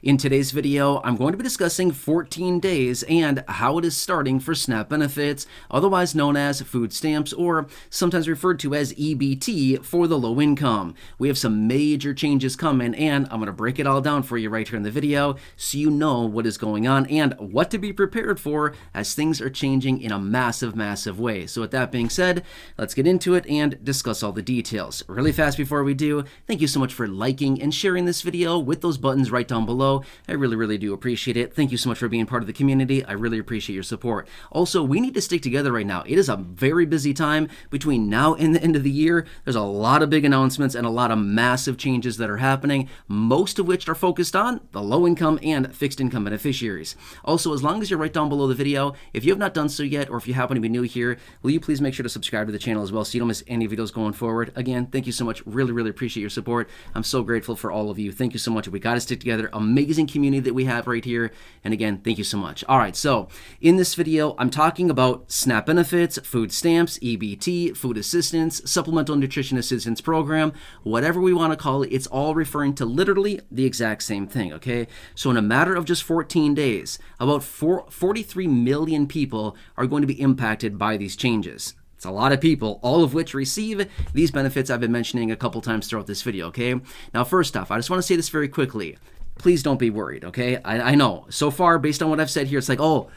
In today's video, I'm going to be discussing 14 days and how it is starting for SNAP benefits, otherwise known as food stamps or sometimes referred to as EBT for the low income. We have some major changes coming and I'm going to break it all down for you right here in the video so you know what is going on and what to be prepared for as things are changing in a massive way. So with that being said, let's get into it and discuss all the details. Really fast before we do, thank you so much for liking and sharing this video with those buttons right down below. I really do appreciate it. Thank you so much for being part of the community. I really appreciate your support. Also, we need to stick together right now. It is a very busy time between now and the end of the year. There's a lot of big announcements and a lot of massive changes that are happening, most of which are focused on the low income and fixed income beneficiaries. Also, as long as you're right down below the video, if you have not done so yet or if you happen to be new here, will you please make sure to subscribe to the channel as well so you don't miss any videos going forward. Again, thank you so much. Really appreciate your support. I'm so grateful for all of you. Thank you so much. We got to stick together. Amazing community that we have right here. And again, thank you so much. All right, so in this video, I'm talking about SNAP benefits, food stamps, EBT, food assistance, supplemental nutrition assistance program, whatever we want to call it. It's all referring to literally the exact same thing, okay? So in a matter of just 14 days, about 43 million people are going to be impacted by these changes. It's a lot of people, all of which receive these benefits I've been mentioning a couple times throughout this video, okay? Now, first off, I just want to say this very quickly. Please don't be worried, okay? I know, so far, based on what I've said here, it's like, oh,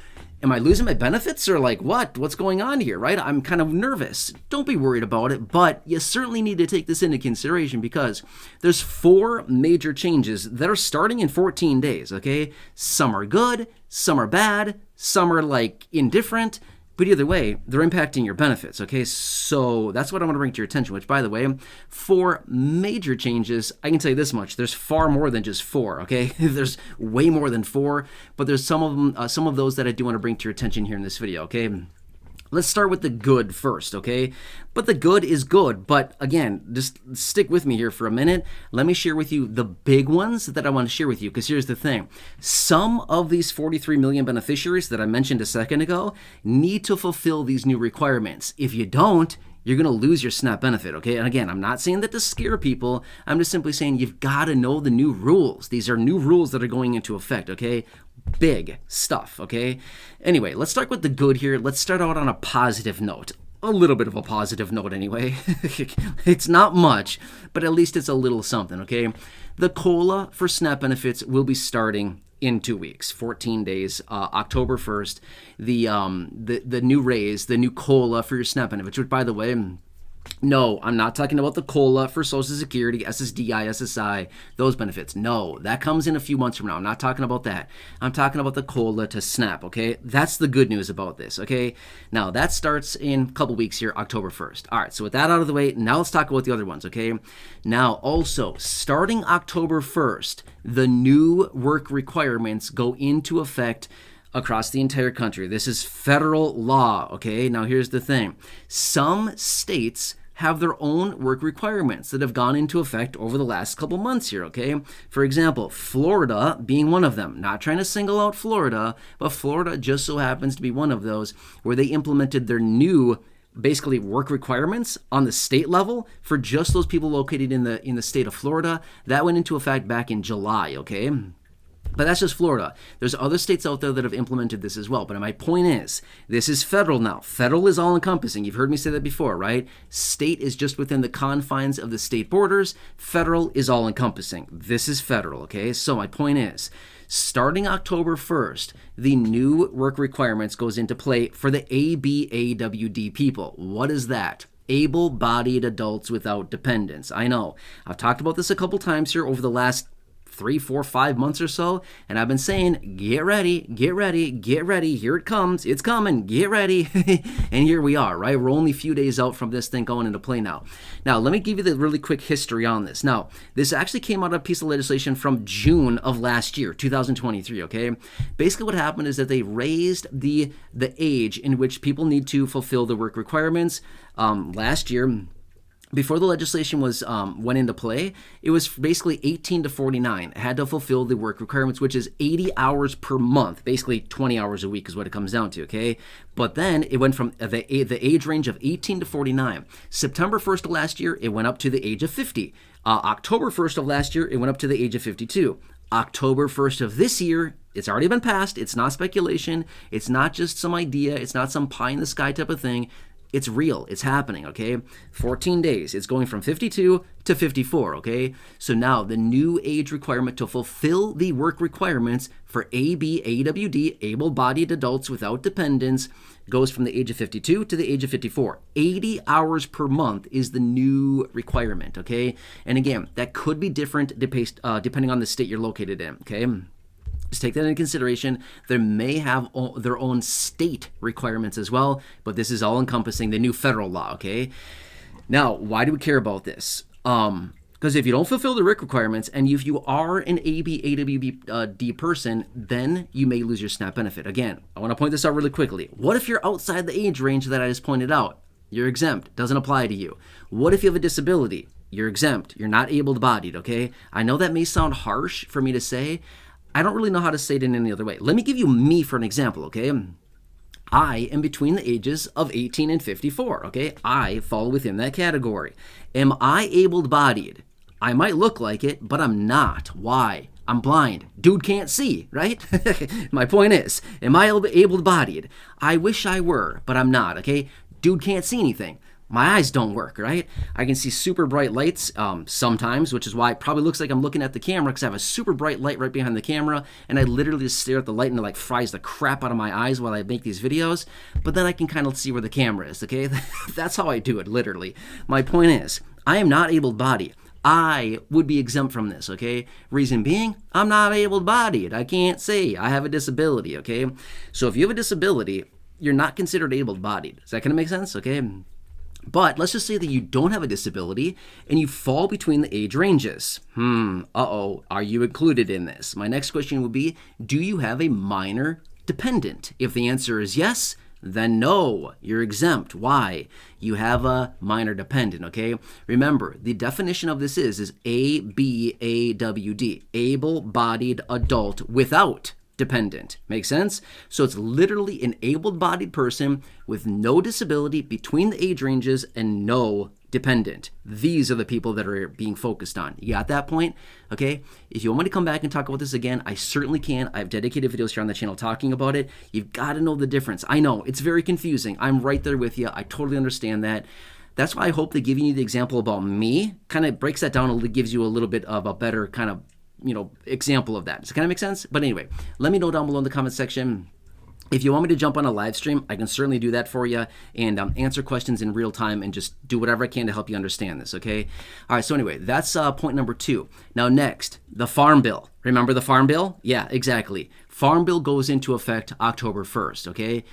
am I losing my benefits or like what? What's going on here, right? I'm kind of nervous. Don't be worried about it, but you certainly need to take this into consideration because there's 4 major changes that are starting in 14 days, okay? Some are good, some are bad, some are like indifferent, but either way, they're impacting your benefits, okay? So that's what I want to bring to your attention, which, by the way, 4 major changes. I can tell you this much. There's far more than just 4, okay? There's way more than 4, but there's some of them, some of those that I do want to bring to your attention here in this video, okay? Let's start with the good first, okay? But the good is good. But again, just stick with me here for a minute. Let me share with you the big ones that I want to share with you, because here's the thing. Some of these 43 million beneficiaries that I mentioned a second ago need to fulfill these new requirements. If you don't, you're going to lose your SNAP benefit, okay? And again, I'm not saying that to scare people. I'm just simply saying you've got to know the new rules. These are new rules that are going into effect, okay? Big stuff, okay? Anyway, let's start with the good here. Let's start out on a positive note. A little bit of a positive note anyway. It's not much, but at least it's a little something, okay? The COLA for SNAP benefits will be starting in 2 weeks, 14 days, October 1st. The new raise, the new COLA for your SNAP benefits, which, by the way, no, I'm not talking about the COLA for Social Security, SSDI, SSI, those benefits. No, that comes in a few months from now. I'm not talking about that. I'm talking about the COLA to SNAP, okay? That's the good news about this, okay? Now, that starts in a couple weeks here, October 1st. All right, so with that out of the way, now let's talk about the other ones, okay? Now, also, starting October 1st, the new work requirements go into effect across the entire country. This is federal law, okay? Now here's the thing. Some states have their own work requirements that have gone into effect over the last couple months here, okay? For example, Florida being one of them. Not trying to single out Florida, but Florida just so happens to be one of those where they implemented their new basically work requirements on the state level for just those people located in the state of Florida. That went into effect back in July, okay? But that's just Florida. There's other states out there that have implemented this as well. But my point is, this is federal now. Federal is all-encompassing. You've heard me say that before, right? State is just within the confines of the state borders. Federal is all-encompassing. This is federal, okay? So my point is, starting October 1st, the new work requirements goes into play for the ABAWD people. What is that? Able-bodied adults without dependents. I know. I've talked about this a couple times here over the last 3, 4, 5 months or so, and I've been saying, get ready, get ready, get ready, here it comes, it's coming, get ready, and here we are, right? We're only a few days out from this thing going into play now. Now, let me give you the really quick history on this. Now, this actually came out of a piece of legislation from June of last year, 2023, okay? Basically what happened is that they raised the age in which people need to fulfill the work requirements last year. Before the legislation was went into play, it was basically 18 to 49 had to fulfill the work requirements, which is 80 hours per month, basically 20 hours a week is what it comes down to, okay? But then it went from the age range of 18 to 49. September 1st of last year, it went up to the age of 50. October 1st of last year, it went up to the age of 52. October 1st of this year, it's already been passed. It's not speculation. It's not just some idea. It's not some pie in the sky type of thing. It's real. It's happening, okay? 14 days. It's going from 52 to 54, okay? So now the new age requirement to fulfill the work requirements for ABAWD, able-bodied adults without dependents, goes from the age of 52 to the age of 54. 80 hours per month is the new requirement, okay? And again, that could be different depending on the state you're located in, okay? Just take that into consideration. They may have their own state requirements as well, but this is all encompassing the new federal law, okay? Now, why do we care about this? Because if you don't fulfill the RIC requirements and if you are an ABAWD person, then you may lose your SNAP benefit. Again, I want to point this out really quickly. What if you're outside the age range that I just pointed out? You're exempt. Doesn't apply to you. What if you have a disability? You're exempt. You're not able-bodied, okay? I know that may sound harsh for me to say. I don't really know how to say it in any other way. Let me give you me for an example, okay? I am between the ages of 18 and 54, okay? I fall within that category. Am I able-bodied? I might look like it, but I'm not. Why? I'm blind. Dude can't see, right? My point is, am I able-bodied? I wish I were, but I'm not, okay? Dude can't see anything. My eyes don't work, right? I can see super bright lights sometimes, which is why it probably looks like I'm looking at the camera because I have a super bright light right behind the camera, and I literally just stare at the light and it like fries the crap out of my eyes while I make these videos. But then I can kind of see where the camera is, okay? That's how I do it, literally. My point is, I am not able-bodied. I would be exempt from this, okay? Reason being, I'm not able-bodied. I can't see. I have a disability, okay? So if you have a disability, you're not considered able-bodied. Does that kind of make sense, okay? But let's just say that you don't have a disability and you fall between the age ranges. Are you included in this? My next question would be, do you have a minor dependent? If the answer is yes, then no, you're exempt. Why? You have a minor dependent, okay? Remember, the definition of this is ABAWD, able-bodied adult without dependent. Make sense? So it's literally an able-bodied person with no disability between the age ranges and no dependent. These are the people that are being focused on. You got that point? Okay? If you want me to come back and talk about this again, I certainly can. I have dedicated videos here on the channel talking about it. You've got to know the difference. I know, it's very confusing. I'm right there with you. I totally understand that. That's why I hope that giving you the example about me kind of breaks that down and gives you a little bit of a better kind of example of that. Does it kind of make sense? But anyway, let me know down below in the comment section. If you want me to jump on a live stream, I can certainly do that for you and answer questions in real time and just do whatever I can to help you understand this, okay? All right, so anyway, that's point number 2. Now next, the Farm Bill. Remember the Farm Bill? Yeah, exactly. Farm Bill goes into effect October 1st, okay?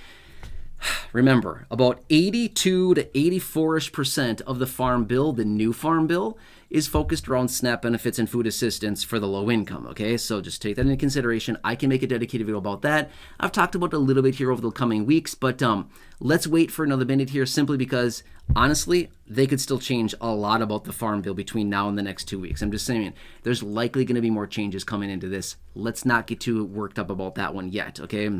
Remember, about 82 to 84% of the Farm Bill, the new Farm Bill, is focused around SNAP benefits and food assistance for the low income, okay? So just take that into consideration. I can make a dedicated video about that. I've talked about it a little bit here over the coming weeks, but let's wait for another minute here simply because, honestly, they could still change a lot about the Farm Bill between now and the next 2 weeks. I'm just saying, there's likely going to be more changes coming into this. Let's not get too worked up about that one yet, okay?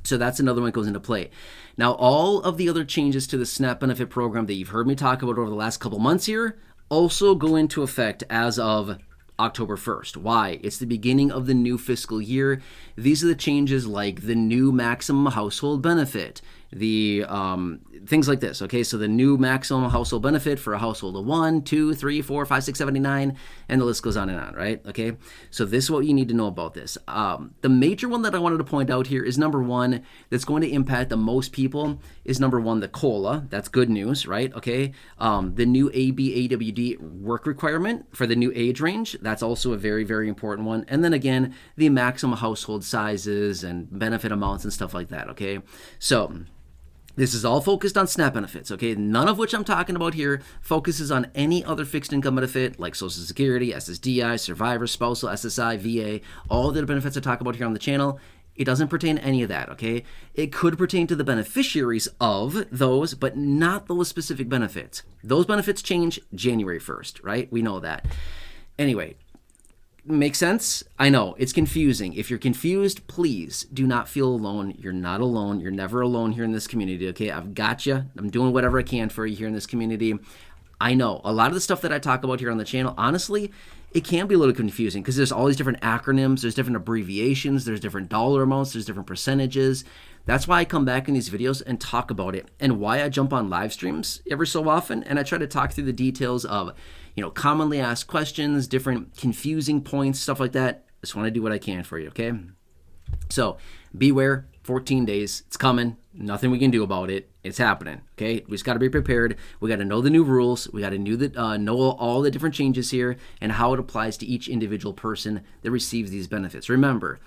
So that's another one that goes into play. Now, all of the other changes to the SNAP benefit program that you've heard me talk about over the last couple months here also go into effect as of October 1st. Why? It's the beginning of the new fiscal year. These are the changes like the new maximum household benefit, the things like this, okay? So the new maximum household benefit for a household of 1, 2, 3, 4, 5, 6, 7, 8, 9, and the list goes on and on, right? Okay, so this is what you need to know about this. The major one that I wanted to point out here is number 1 that's going to impact the most people is number 1, the COLA. That's good news, right? Okay, the new ABAWD work requirement for the new age range. That's also a very, very important one. And then again, the maximum household sizes and benefit amounts and stuff like that, okay? So this is all focused on SNAP benefits, okay? None of which I'm talking about here focuses on any other fixed income benefit like Social Security, SSDI, Survivor, Spousal, SSI, VA, all the benefits I talk about here on the channel. It doesn't pertain to any of that, okay? It could pertain to the beneficiaries of those, but not those specific benefits. Those benefits change January 1st, right? We know that. Anyway, make sense? I know, it's confusing. If you're confused, please do not feel alone. You're not alone. You're never alone here in this community, okay? I've got you. I'm doing whatever I can for you here in this community. I know, a lot of the stuff that I talk about here on the channel, honestly, it can be a little confusing because there's all these different acronyms, there's different abbreviations, there's different dollar amounts, there's different percentages. That's why I come back in these videos and talk about it, and why I jump on live streams every so often, and I try to talk through the details of, commonly asked questions, different confusing points, stuff like that. I just want to do what I can for you, okay? So beware, 14 days, it's coming. Nothing we can do about it. It's happening, okay? We just got to be prepared. We got to know the new rules. We got to know all the different changes here and how it applies to each individual person that receives these benefits. Remember,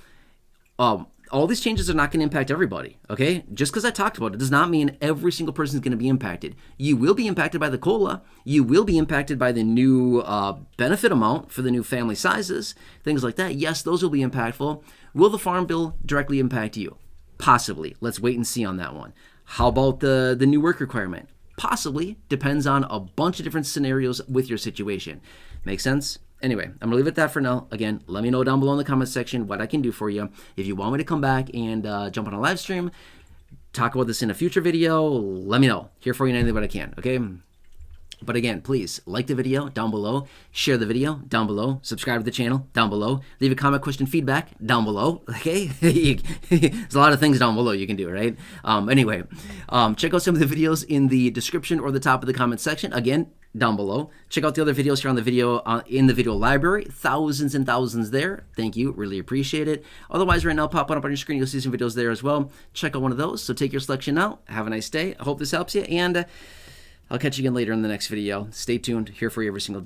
all these changes are not going to impact everybody, okay? Just because I talked about it does not mean every single person is going to be impacted. You will be impacted by the COLA. You will be impacted by the new benefit amount for the new family sizes, things like that. Yes, those will be impactful. Will the Farm Bill directly impact you? Possibly. Let's wait and see on that one. How about the new work requirement? Possibly. Depends on a bunch of different scenarios with your situation. Make sense? Anyway, I'm going to leave it at that for now. Again, let me know down below in the comment section what I can do for you. If you want me to come back and jump on a live stream, talk about this in a future video, let me know. Here for you in anything what I can, okay? But again, please like the video down below, share the video down below, subscribe to the channel down below, leave a comment, question, feedback down below, okay? There's a lot of things down below you can do, right? Anyway, check out some of the videos in the description or the top of the comment section. Again, down below. Check out the other videos here on the video in the video library. Thousands and thousands there. Thank you. Really appreciate it. Otherwise, right now, popping up on your screen, you'll see some videos there as well. Check out one of those. So take your selection out. Have a nice day. I hope this helps you, and I'll catch you again later in the next video. Stay tuned. Here for you every single day.